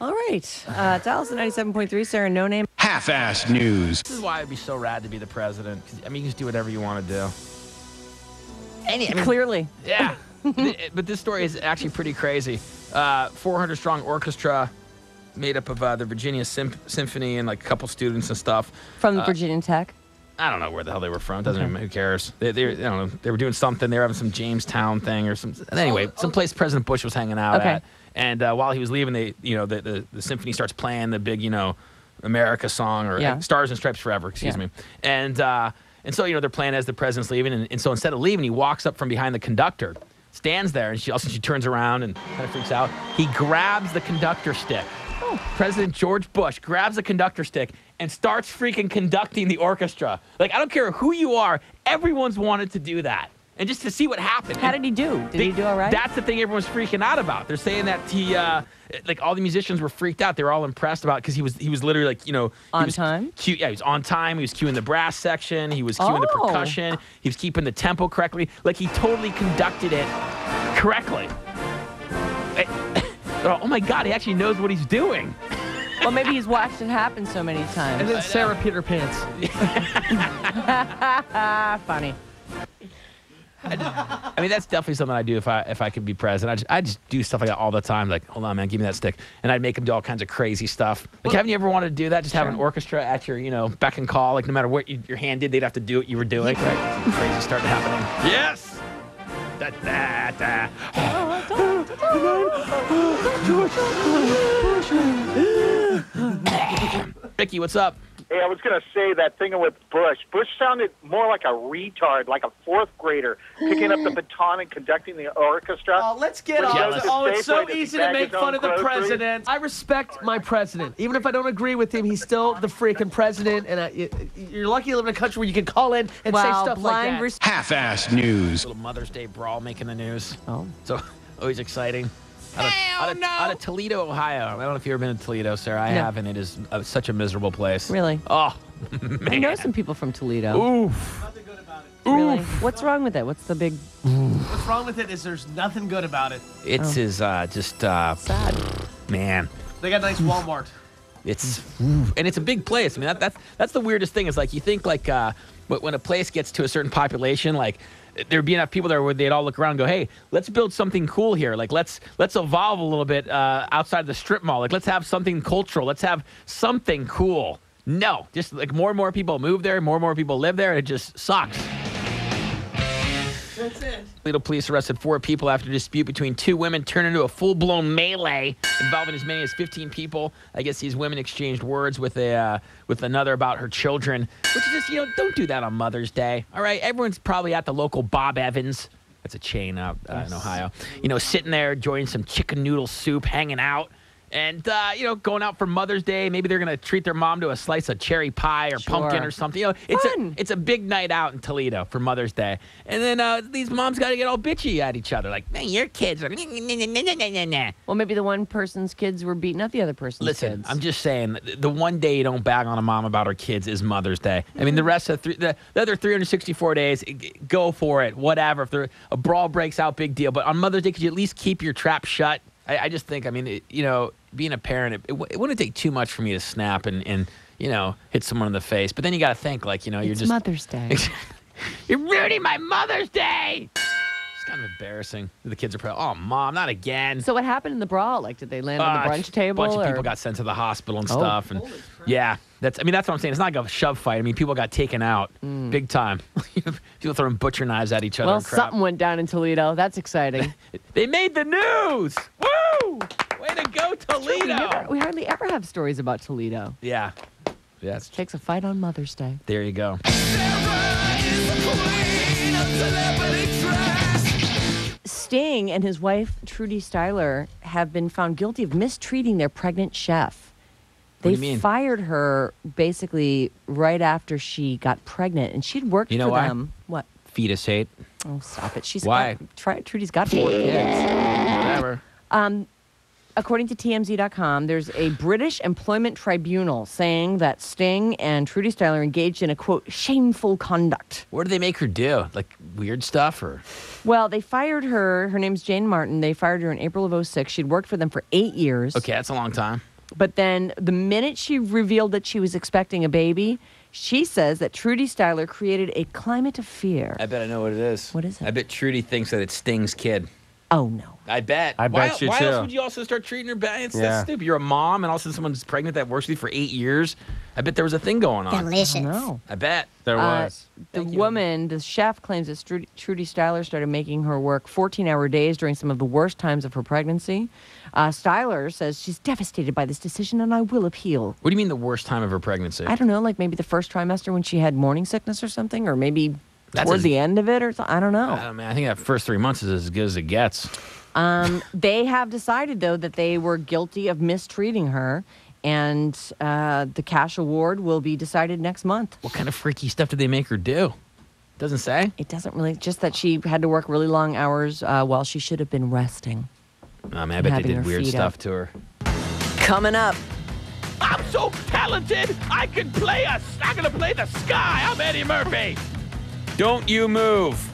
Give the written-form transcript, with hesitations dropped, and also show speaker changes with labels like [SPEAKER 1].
[SPEAKER 1] All right. It's Allison 97.3, Sarah No Name.
[SPEAKER 2] Half-assed news.
[SPEAKER 3] This is why it'd be so rad to be the president. 'Cause, I mean, you can just do whatever you want to do.
[SPEAKER 1] Clearly.
[SPEAKER 3] Yeah. But this story is actually pretty crazy. 400-strong orchestra made up of the Virginia Symphony and like a couple students and stuff.
[SPEAKER 1] From Virginia Tech?
[SPEAKER 3] I don't know where the hell they were from. Doesn't even, who cares? They I don't know. They were doing something. They were having some Jamestown thing or some. Anyway, someplace President Bush was hanging out at. And while he was leaving, the symphony starts playing the big, America song or Stars and Stripes Forever. Excuse me. And so they're playing as the president's leaving, and so instead of leaving, he walks up from behind the conductor, stands there, and she turns around and kind of freaks out. He grabs the conductor stick. President George Bush grabs the conductor stick and starts freaking conducting the orchestra. Like, I don't care who you are, everyone's wanted to do that. And just to see what happened.
[SPEAKER 1] How did he do? Did he do all right?
[SPEAKER 3] That's the thing everyone's freaking out about. They're saying that he, all the musicians were freaked out. They were all impressed about it because he was literally like,
[SPEAKER 1] on time?
[SPEAKER 3] He was on time. He was cueing the brass section. He was cueing the percussion. He was keeping the tempo correctly. Like, he totally conducted it correctly. Oh my God, he actually knows what he's doing.
[SPEAKER 1] Well, maybe he's watched it happen so many times.
[SPEAKER 4] And then Sarah Peter Pants.
[SPEAKER 1] Funny.
[SPEAKER 3] I mean, that's definitely something I'd do if I could be president. I just do stuff like that all the time. Like, hold on, man, give me that stick. And I'd make him do all kinds of crazy stuff. Like, haven't you ever wanted to do that? Just have an orchestra at your, beck and call. Like, no matter what your hand did, they'd have to do what you were doing. Right? Some crazy started happening. Yes! Ricky, what's up?
[SPEAKER 5] Hey, I was going to say that thing with Bush. Bush sounded more like a retard, like a fourth grader, picking up the baton and conducting the orchestra.
[SPEAKER 4] Oh, let's get on. It's so easy to make fun of the president. I respect my president. Even if I don't agree with him, he's still the freaking president. And you're lucky to live in a country where you can call in and say stuff like that.
[SPEAKER 2] Half-assed news.
[SPEAKER 3] Little Mother's Day brawl making the news.
[SPEAKER 1] Oh.
[SPEAKER 3] So, always exciting. Out of Toledo, Ohio. I don't know if you've ever been to Toledo, Sarah. I haven't. It is such a miserable place.
[SPEAKER 1] Really?
[SPEAKER 3] Oh, man.
[SPEAKER 1] I know some people from Toledo.
[SPEAKER 3] Oof.
[SPEAKER 4] Nothing good about it.
[SPEAKER 1] Really? What's wrong with it? What's the big...
[SPEAKER 4] What's wrong with it is there's nothing good about it.
[SPEAKER 3] It's
[SPEAKER 1] sad.
[SPEAKER 3] Man.
[SPEAKER 4] They got a nice Walmart.
[SPEAKER 3] And it's a big place. I mean, that's the weirdest thing is like you think like when a place gets to a certain population, like there'd be enough people there where they'd all look around and go, hey, let's build something cool here. Like let's evolve a little bit outside the strip mall. Like let's have something cultural. Let's have something cool. No, just like more and more people move there, more and more people live there, and it just sucks.
[SPEAKER 4] That's it.
[SPEAKER 3] Toledo police arrested 4 people after a dispute between 2 women turned into a full-blown melee involving as many as 15 people. I guess these women exchanged words with another about her children, which is just, don't do that on Mother's Day. All right, everyone's probably at the local Bob Evans. That's a chain out in Ohio. Sitting there enjoying some chicken noodle soup, hanging out. And, going out for Mother's Day. Maybe they're going to treat their mom to a slice of cherry pie or pumpkin or something. It's a big night out in Toledo for Mother's Day. And then these moms got to get all bitchy at each other. Like, man, your kids are...
[SPEAKER 1] Well, maybe the one person's kids were beating up the other person's kids.
[SPEAKER 3] Listen, I'm just saying, the one day you don't bag on a mom about her kids is Mother's Day. I mean, the rest of the other 364 days, go for it. Whatever. If a brawl breaks out, big deal. But on Mother's Day, could you at least keep your trap shut? I just think, being a parent, it wouldn't take too much for me to snap and hit someone in the face. But then you got to think, like, you're just...
[SPEAKER 1] It's Mother's Day.
[SPEAKER 3] You're ruining my Mother's Day! It's kind of embarrassing. The kids are probably, oh, Mom, not again.
[SPEAKER 1] So what happened in the brawl? Like, did they land on the brunch table?
[SPEAKER 3] A bunch of people got sent to the hospital and stuff. And yeah, that's what I'm saying. It's not like a shove fight. I mean, people got taken out big time. People throwing butcher knives at each other.
[SPEAKER 1] Well, something went down in Toledo. That's exciting.
[SPEAKER 3] They made the news! Woo! Way to go, Toledo!
[SPEAKER 1] We hardly ever have stories about Toledo.
[SPEAKER 3] Yeah.
[SPEAKER 1] It takes a fight on Mother's Day.
[SPEAKER 3] There you go.
[SPEAKER 1] Sting and his wife, Trudy Styler, have been found guilty of mistreating their pregnant chef.
[SPEAKER 3] What do you mean?
[SPEAKER 1] They fired her basically right after she got pregnant, and she'd worked for them. What?
[SPEAKER 3] Fetus hate.
[SPEAKER 1] Oh, stop it.
[SPEAKER 3] Why?
[SPEAKER 1] Trudy's got 4 kids.
[SPEAKER 3] Whatever.
[SPEAKER 1] According to TMZ.com, there's a British employment tribunal saying that Sting and Trudy Styler engaged in a, quote, shameful conduct.
[SPEAKER 3] What did they make her do? Like weird stuff or?
[SPEAKER 1] Well, they fired her. Her name's Jane Martin. They fired her in April of 2006. She'd worked for them for 8 years.
[SPEAKER 3] Okay, that's a long time.
[SPEAKER 1] But then the minute she revealed that she was expecting a baby, she says that Trudy Styler created a climate of fear.
[SPEAKER 3] I bet I know what it is.
[SPEAKER 1] What is it?
[SPEAKER 3] I bet Trudy thinks that it's Sting's kid.
[SPEAKER 1] Oh, no.
[SPEAKER 3] I bet.
[SPEAKER 6] I bet you
[SPEAKER 3] why
[SPEAKER 6] too.
[SPEAKER 3] else would you also start treating her bad?
[SPEAKER 6] Yeah.
[SPEAKER 3] That's stupid. You're a mom, and all of a sudden someone's pregnant that works with you for 8 years. I bet there was a thing going on.
[SPEAKER 7] Delicious.
[SPEAKER 1] No.
[SPEAKER 3] I bet.
[SPEAKER 6] There was.
[SPEAKER 1] The woman, the chef, claims that Trudy Styler started making her work 14-hour days during some of the worst times of her pregnancy. Styler says she's devastated by this decision and I will appeal.
[SPEAKER 3] What do you mean the worst time of her pregnancy?
[SPEAKER 1] I don't know, like maybe the first trimester when she had morning sickness or something, or maybe
[SPEAKER 3] That's
[SPEAKER 1] towards
[SPEAKER 3] as-
[SPEAKER 1] the end of it or something. I don't know.
[SPEAKER 3] I think that first 3 months is as good as it gets.
[SPEAKER 1] They have decided, though, that they were guilty of mistreating her, and the cash award will be decided next month.
[SPEAKER 3] What kind of freaky stuff did they make her do? Doesn't say.
[SPEAKER 1] It doesn't really, just that she had to work really long hours while she should have been resting.
[SPEAKER 3] I bet they
[SPEAKER 1] Having
[SPEAKER 3] did
[SPEAKER 1] her
[SPEAKER 3] weird
[SPEAKER 1] feet
[SPEAKER 3] stuff
[SPEAKER 1] up.
[SPEAKER 3] to her.
[SPEAKER 1] Coming up.
[SPEAKER 3] I'm so talented, I'm gonna play the sky. I'm Eddie Murphy. Don't you move.